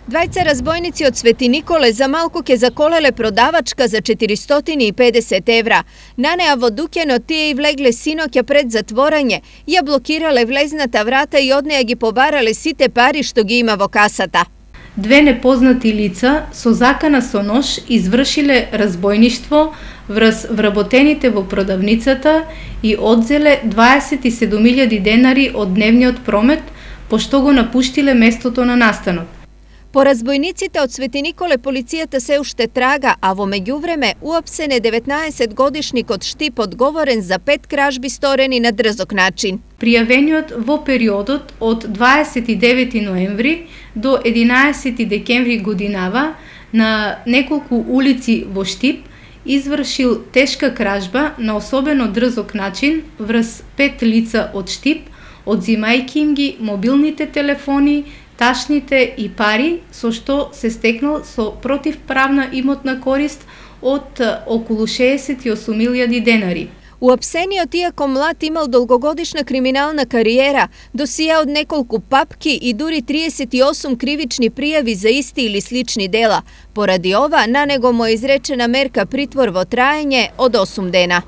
Dvajca razbojnici od Sveti Nikole za malkog je zakolele prodavačka za 450 evra. Nane avodukjeno tije i vlegle sinokja pred zatvoranje, ja blokirale vleznata vrata i odneja gi pobarale site pari što gi ima vo kasata. Две непознати лица со закана со нож извршиле разбойништво врз вработените во продавницата и одзеле 27.000 денари од дневниот промет, пошто го напуштиле местото на настанот. Po razbojnicite od Sveti Nikole policijata se ušte traga, a vo međuvreme uopsen je 19-godišnjik od Štip odgovoren za 5 кражби сторени на дрзок начин. Пријавениот во периодот од 29 ноември до 11 декември годинава на неколку улици во Štip извршил тешка кражба на особено дрзок начин врз 5 лица од Štip, одзимајќи им ги мобилните телефони, ташните и пари, со што се стекнал со противправна имотна корист од околу 68.000 денари. Uopseniot, iako mlad, imao dolgogodišnja kriminalna karijera, dosija od nekoliko papki i duri 38 krivični prijavi za isti ili slični dela. Poradi ova, na nego mu je izrečena merka pritvor vo trajanje od 8 dena.